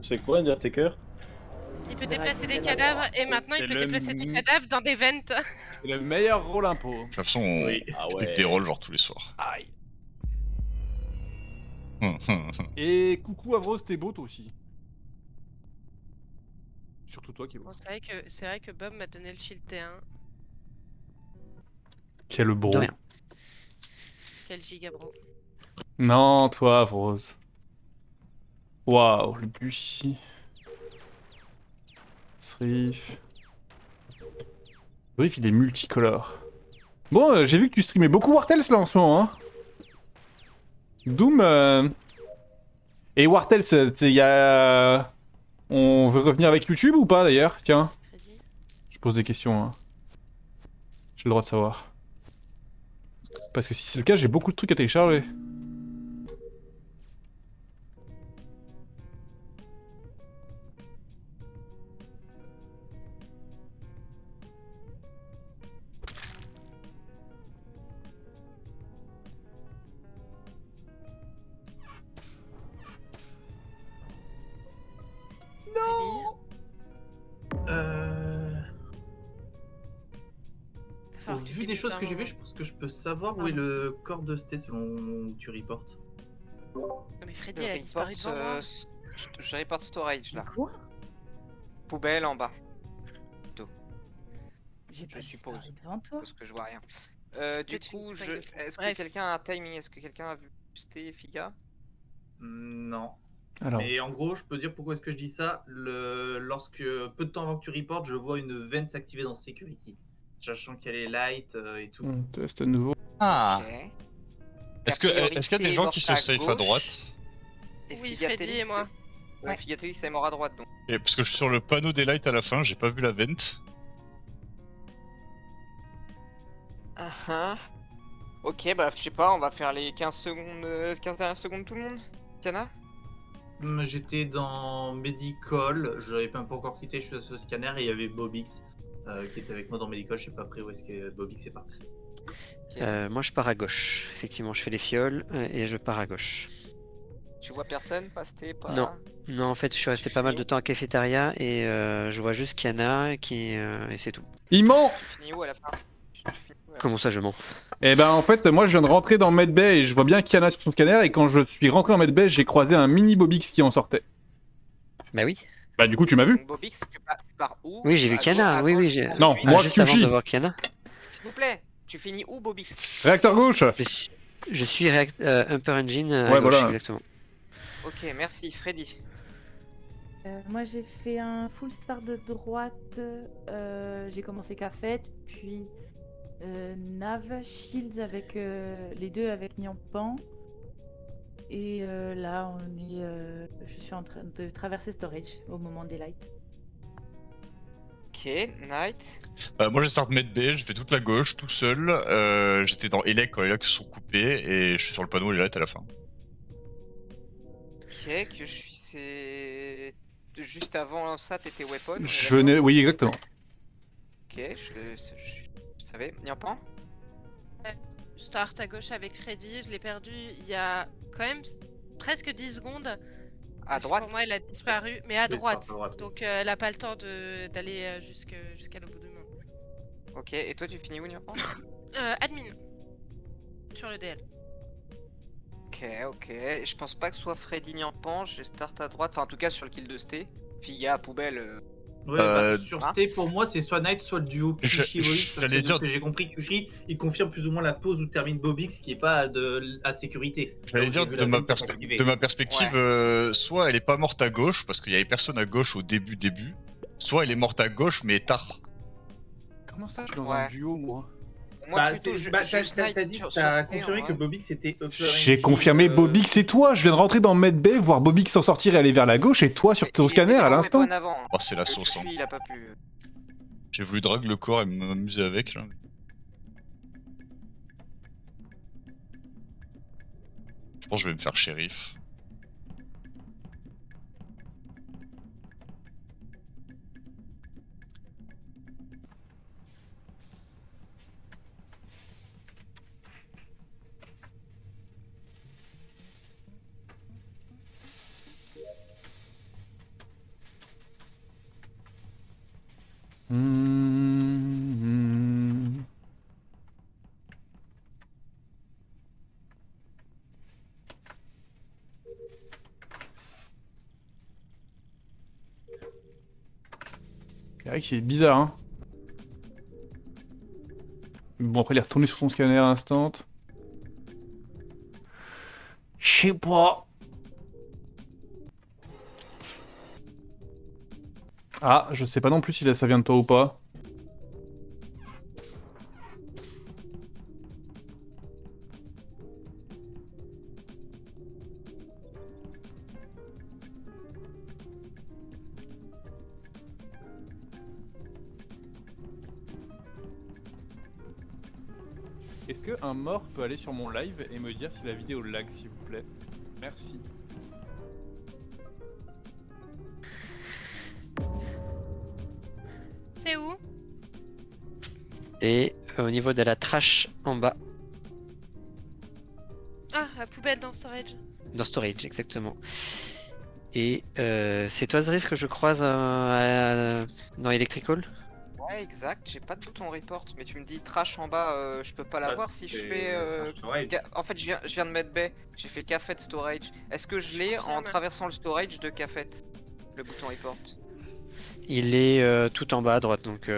C'est quoi Undertaker? Il peut déplacer des cadavres et maintenant il C'est peut le déplacer des cadavres dans des ventes. C'est le meilleur rôle impôt. De toute façon, Oui. Ah je ouais. des rôles genre tous les soirs. Aïe. Et coucou Avros, t'es beau toi aussi. Surtout toi qui est beau. Bon, c'est vrai que Bob m'a donné le shield T1. Quel bro. De rien. Quel giga bro. Non, toi Avros. Waouh, le Bushi. Srif. Srif, il est multicolore. Bon, j'ai vu que tu streamais beaucoup Wartels là en ce moment, hein. Doom. Et Wartels, il y a. On veut revenir avec YouTube ou pas d'ailleurs? Tiens, Freddy. je pose des questions, hein. J'ai le droit de savoir. Parce que si c'est le cas, j'ai beaucoup de trucs à télécharger. Enfin, Au tu vu fais des choses un que j'ai vues, moment. je pense que je peux savoir où est le corps de Sté selon où tu reportes. Non mais Freddy Je elle a disparu devant moi. je reporte storage là. Quoi? Poubelle en bas, J'ai je pas suppose. disparu devant toi. parce que je vois rien. Du Peut-être coup, une je... faille de- est-ce que Bref. quelqu'un a un timing? Est-ce que quelqu'un a vu Sté, Figa? Non. Alors, Mais en gros, je peux dire pourquoi est-ce que je dis ça. Lorsque peu de temps avant que tu reportes, je vois une vente s'activer dans Security. Sachant qu'elle est light et tout. on teste à nouveau. Ah. Ok. Est-ce qu'il y a des gens qui se Priorité safe à gauche. droite? Et Oui, Figatelix, Freddy et moi. Ouais, Ouais. Figatelix est mort à droite donc. Et parce que je suis sur le panneau des lights à la fin, j'ai pas vu la vente. Ok, bah je sais pas, on va faire les 15 secondes, 15 dernières secondes tout le monde. Tiana? J'étais dans Medical, je n'avais même pas encore quitté, je suis sur le scanner et il y avait Bobix qui était avec moi dans Medical, je sais pas après où est-ce que Bobix est parti. Moi je pars à gauche. Effectivement, je fais les fioles et je pars à gauche. Tu vois personne? Pas Sté, pas... Non. Non, en fait, je suis resté pas mal de temps à cafétéria et je vois juste Kiana et c'est tout. Il ment! Tu finis où à la fin? Tu finis où à la Comment ça, je mens? Eh ben en fait, moi je viens de rentrer dans Medbay et je vois bien qu'il y en a sur son scanner et quand je suis rentré dans Medbay, j'ai croisé un mini Bobix qui en sortait. Bah oui. Bah du coup tu m'as vu? Donc Bobix, tu pars où? Oui, j'ai vu À Kiana. gauche, Oui, à oui. droite, j'ai- où Non, tu es moi, juste avant Kyushi. de voir Kiana. S'il vous plaît, tu finis où Bobix? Réacteur gauche! Je suis Upper Engine à Ouais, gauche, voilà. exactement. Ok, merci. Freddy? Moi j'ai fait un full start de droite. J'ai commencé Cafet, puis Nav, Shields avec les deux avec Nyampan. Et là je suis en train de traverser Storage au moment des lights. Ok, Night. Moi j'ai start med B, j'ai fait toute la gauche tout seul. J'étais dans Elec quand les lights se sont coupés et je suis sur le panneau les lights à la fin. Ok, que je suis... c'est... Juste avant ça, t'étais Weapon? on est Je d'accord? n'ai... Oui exactement. Ok, je savais. Nyampan? Start à gauche avec Freddy, je l'ai perdu il y a quand même presque 10 secondes. À Parce que droite? Pour moi, elle a disparu, mais à Oui, droite. start à droite, oui. Donc elle a pas le temps d'aller jusqu'à l'au bout du monde. Ok, et toi tu finis où Nyampan? Admin. Sur le DL. Ok. Je pense pas que ce soit Freddy Nyampan, je start à droite. Enfin, en tout cas, sur le kill de Sté. Figa, poubelle. Ouais, bah, sur hein. Sté, pour moi, c'est soit Knight, soit le duo Kyushi Bobix. Parce que j'allais de dire- ce que j'ai compris, Kyushi, il confirme plus ou moins la pause où termine Bobix, qui est pas à sécurité. J'allais Donc, dire j'ai vu de la ma, vente s'activer. de ma perspective, soit elle est pas morte à gauche parce qu'il y avait personne à gauche au début, soit elle est morte à gauche mais tard. Comment ça je suis dans Ouais. un duo moi? Moi, Bah, plutôt, t'as confirmé que Bobix était Upper J'ai Engine, confirmé Bobix et toi, je viens de rentrer dans Medbay, voir Bobix s'en sortir et aller vers la gauche et toi sur ton scanner à l'instant. Avant. Oh c'est la sauce. Hein. Il a pas pu. J'ai voulu drag le corps et m'amuser avec là. Je pense que je vais me faire shérif. vrai que c'est bizarre, hein. Bon, après, il est retourné sur son scanner à l'instant. Je sais pas. Ah, je sais pas non plus si ça vient de toi ou pas. Est-ce qu'un mort peut aller sur mon live et me dire si la vidéo lag, s'il vous plaît? Merci. C'est où? Et au niveau de la trash en bas, Ah, la poubelle dans storage. dans storage, exactement. Et c'est toi, Zrif, que je croise dans Electrical? Ouais, exact, j'ai pas de bouton report, mais tu me dis trash en bas, je peux pas l'avoir si je fais. En fait, je viens de mettre bay, j'ai fait café storage. Est-ce que je l'ai en traversant le storage de café? Le bouton report. Il est tout en bas à droite, donc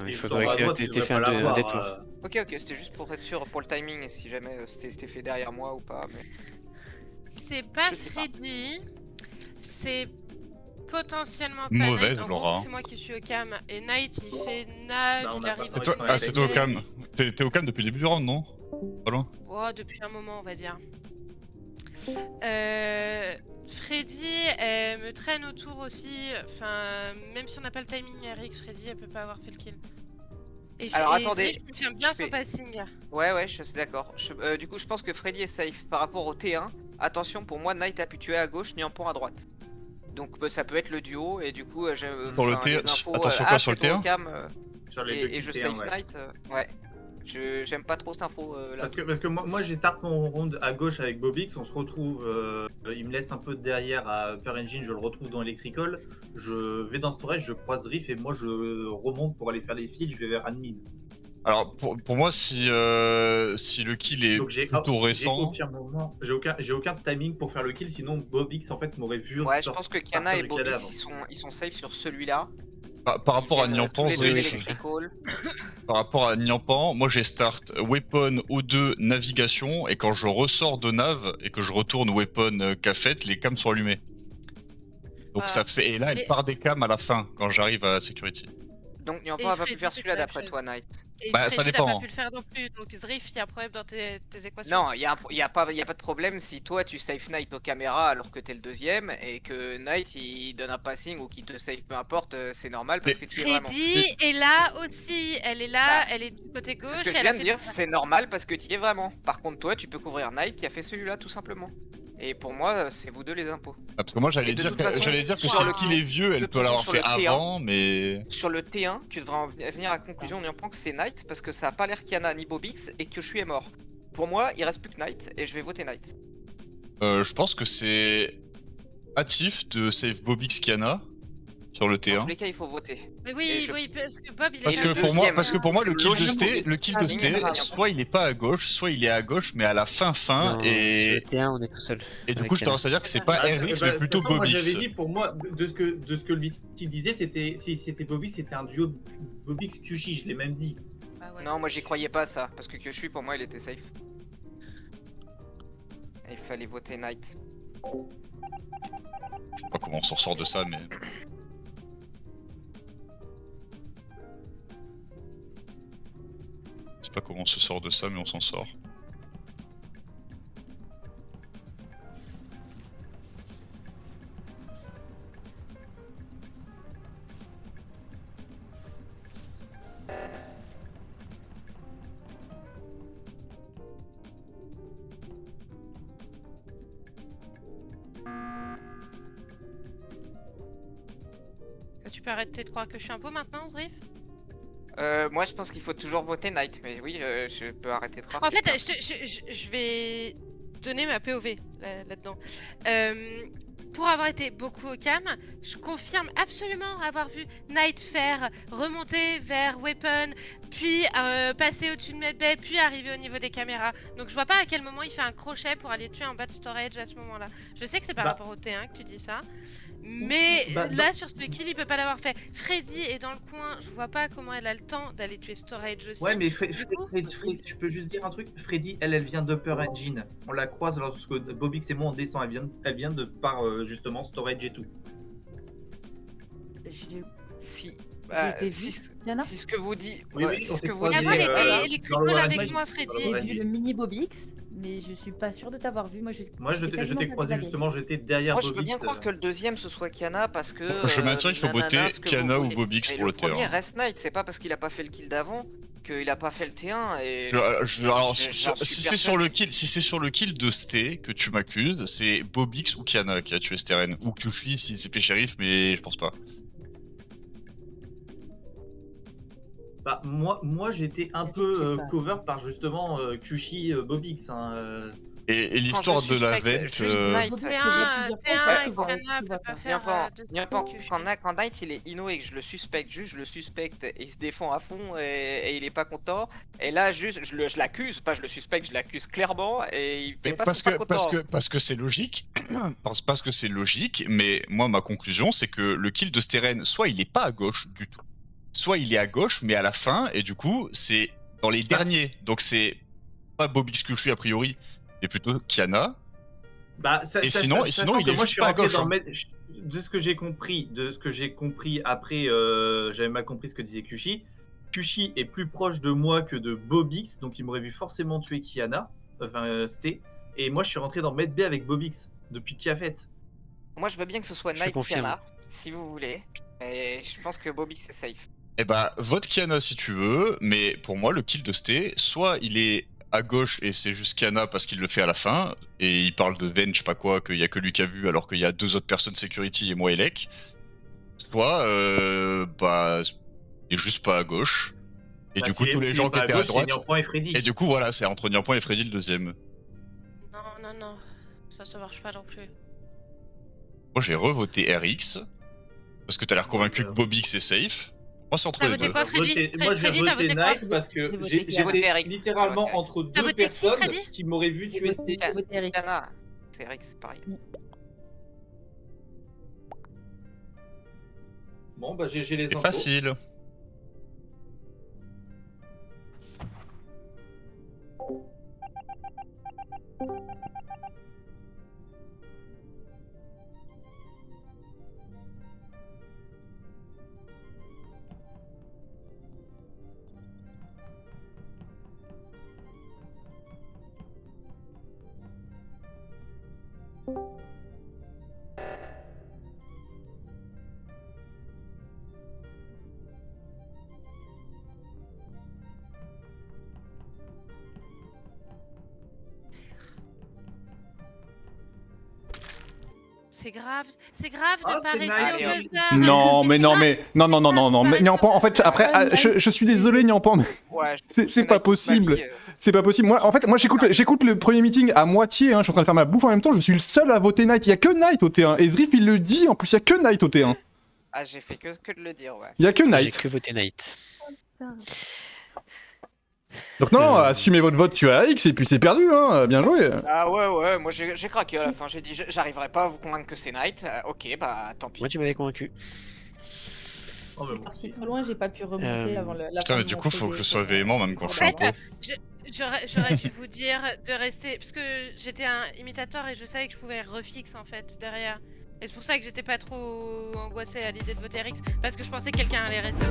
il faudrait que tu aies fait un détour. Ok, c'était juste pour être sûr pour le timing et si jamais c'était fait derrière moi ou pas. Mais... C'est pas Je sais pas. Freddy, c'est potentiellement pas Mauvaise, Knight. En Laura. gros, c'est moi qui suis au cam et Knight il fait nav, Bah, on il a arrive. pas- C'est au toi, Ouais, ah, c'est toi au cam. cam. T'es au cam depuis le début du round, non? Pas loin. Oh, depuis un moment, on va dire. Freddy, elle me traîne autour aussi. Enfin, même si on n'a pas le timing RX, Freddy, elle peut pas avoir fait le kill. Et Alors, et attendez, Zrif confirme bien je son fais- passing. Ouais, je suis d'accord. Du coup, je pense que Freddy est safe par rapport au T1. Attention, pour moi, Knight a pu tuer à gauche, Nyampan à droite. Donc ça peut être le duo et du coup j'ai Pour le enfin, T1, les infos, attention quoi, sur le c'est toi T1? au cam, Sur les deux et je T1, save ouais. Knight. Ouais. J'aime pas trop cette info là. Parce que moi j'ai start mon round à gauche avec Bobix, on se retrouve, il me laisse un peu derrière à Upper Engine, je le retrouve dans Electrical, je vais dans Storage, je croise Riff et moi je remonte pour aller faire les fils, je vais vers Admin. Alors pour moi, si le kill est Donc plutôt récent, j'ai aucun timing pour faire le kill, sinon Bobix en fait m'aurait vu. Ouais, je pense que Kiana partir et du Bobix cadavre. ils sont safe sur celui-là. par rapport à Ils viennent, Nyampan, tous les deux oui, Zrif, Electrical. par rapport à Nyampan, moi j'ai start weapon O2 navigation et quand je ressors de nav et que je retourne weapon cafet, les cams sont allumés. Donc Ah. ça fait et là elle Et- part des cams à la fin quand j'arrive à security. Donc Et Nyampan a pas pu Freddy, faire c'est celui-là la même d'après chose. toi, Knight. Et Bah, ça Freddy n'a dépend. pas pu le faire non plus, donc Zrif, il y a un problème dans tes équations. Non, il y a pas de problème si toi tu save Knight aux caméras alors que t'es le deuxième et que Knight il donne un passing ou qu'il te save, peu importe, c'est normal parce que tu es vraiment. Freddy est là aussi, elle est là, Bah, elle est du côté gauche. C'est ce que je elle viens a de fait dire, son- c'est normal parce que tu y es vraiment. Par contre, toi, tu peux couvrir Knight qui a fait celui-là tout simplement. Et pour moi, c'est vous deux les impôts. Ah, parce que moi Et j'allais de dire toute que façon, si sur le le- kill est vieux, elle de peut toute l'avoir façon, fait sur le T1, avant, mais Sur le T1, tu devrais venir à la conclusion en que c'est Knight parce que ça a pas l'air Kiana ni Bobix et que je suis mort. Pour moi, il reste plus que Knight et je vais voter Knight. je pense que c'est hâtif de save Bobix Kiana sur le Dans tous T1. les cas, il faut voter. Mais Et oui, je- oui, parce que Bob il Parce est que le là. pour moi, deuxième. parce que pour moi le kill de Logique. Sté, Ah, soit il est pas à gauche, soit il est à gauche mais à la fin Non, et sur le T1, on est tout seul. et du avec coup je Kiana. tendance à dire que c'est pas Ah, RX bah, mais plutôt de toute façon, moi, Bobix. j'avais dit pour moi de ce que le BT disait, c'était si c'était Bobix, c'était un duo Bobix QJ, je l'ai même dit. Ah ouais, Non, moi j'y croyais pas à ça parce que Kyushui pour moi il était safe. Et il fallait voter Knight. Je sais pas comment on s'en sort de ça mais je sais pas comment on se sort de ça mais on s'en sort. Tu peux arrêter de croire que je suis un pot maintenant, Zrif? Moi je pense qu'il faut toujours voter Knight, mais oui, je peux arrêter de croire. En que- fait, je vais donner ma POV là-dedans. Pour avoir été beaucoup au cam, je confirme absolument avoir vu Knight faire remonter vers Weapon, puis passer au-dessus de Medbay, puis arriver au niveau des caméras. Donc je vois pas à quel moment il fait un crochet pour aller tuer en bas de storage à ce moment-là. Je sais que c'est par rapport au T1 que tu dis ça, mais là sur ce kill il peut pas l'avoir fait. Freddy est dans le coin, je vois pas comment elle a le temps d'aller tuer storage aussi. Ouais mais Freddy, je peux juste dire un truc. Freddy, elle vient d'Upper Engine. On la croise lorsque Bobix et moi on descend. Elle vient de par justement storage et tout. Si ce que vous dites, Oui, oui, si on ce s'est que vous croisés, dites, elle était électricole dans le avec Magic. moi, Freddy. J'ai vu le mini Bobix, mais je suis pas sûre de t'avoir vu. Moi, je t'ai croisé justement, j'étais derrière moi Bobix. je veux bien croire que le deuxième ce soit Kiana parce que. Je maintiens qu'il faut botter nanana, ce que Kiana vous ou voulez. Bobix Mais pour le Le premier T1. reste Knight, c'est pas parce qu'il a pas fait le kill d'avant qu'il a pas fait le T1 et. Alors, j'en suis si c'est sur le kill, si c'est sur le kill de Sté que tu m'accuses, c'est Bobix ou Kiana qui a tué Steren. Ou Kyushi si c'est fait shérif, mais je pense pas. Bah, moi j'étais un peu cover par justement Kyushi Bobix. Hein, Et l'histoire de la vente. Quand Knight il est inno et que je le suspecte et il se défend à fond et il est pas content. Et là juste je l'accuse, pas je le suspecte, je l'accuse clairement et il fait pas parce que c'est logique. Parce que c'est logique, mais moi ma conclusion c'est que le kill de Steren, soit il est pas à gauche du tout, soit il est à gauche mais à la fin, et du coup c'est dans les derniers. Donc c'est pas Bobix Kyushi a priori, mais plutôt Kiana. Bah, sinon il est juste pas à gauche. De ce que j'ai compris, après, j'avais mal compris ce que disait Kyushi. Kyushi est plus proche de moi que de Bobix, donc il m'aurait vu forcément tuer Kiana, enfin Sté. Et moi je suis rentré dans Medbay avec Bobix depuis Cafet. Moi je veux bien que ce soit Knight Kiana, si vous voulez. Et je pense que Bobix est safe. Eh bah, vote Kiana si tu veux, mais pour moi, le kill de Sté, soit il est à gauche et c'est juste Kiana parce qu'il le fait à la fin, et il parle de Ven, je sais pas quoi, qu'il y a que lui qui a vu alors qu'il y a deux autres personnes security et moi et Lek, soit, bah, il est juste pas à gauche, et du coup, tous les gens qui étaient à droite. Et du coup, voilà, c'est entre Niampan et Freddy le deuxième. Non, ça marche pas non plus. Moi, j'ai revoté RX, parce que t'as l'air convaincu que Bobix est safe. Moi, c'est entre les deux. Moi, je vais voter Knight parce que j'étais littéralement entre deux personnes qui m'auraient vu tuer Sté. Kiana, c'est RX, c'est pareil. Bon, bah, j'ai les infos. C'est facile. C'est grave de pas rester au buzzer. Non, mais Niampan, en fait, après, je suis désolé, Niampan, mais c'est pas possible. C'est pas possible. Moi, en fait, j'écoute le premier meeting à moitié, hein, je suis en train de faire ma bouffe en même temps, je suis le seul à voter Knight. Il y a que Knight au T1. Et Zrif, il le dit, en plus, il y a que Knight au T1. Ah, j'ai fait que de le dire, ouais. Il y a que Knight. J'ai que voté Knight. Donc non, assumez votre vote, tu as X et puis c'est perdu, hein, bien joué. Ah ouais, moi j'ai craqué à la fin, j'ai dit j'arriverai pas à vous convaincre que c'est Knight, ok bah tant pis. Moi tu m'avais convaincu. Oh, mais bon. Je suis trop loin, j'ai pas pu remonter avant la Putain, mais du coup faut que je sois véhément même quand je suis un peu. J'aurais dû vous dire de rester, parce que j'étais un imitateur et je savais que je pouvais refix en fait derrière. Et c'est pour ça que j'étais pas trop angoissée à l'idée de voter RX, parce que je pensais que quelqu'un allait rester.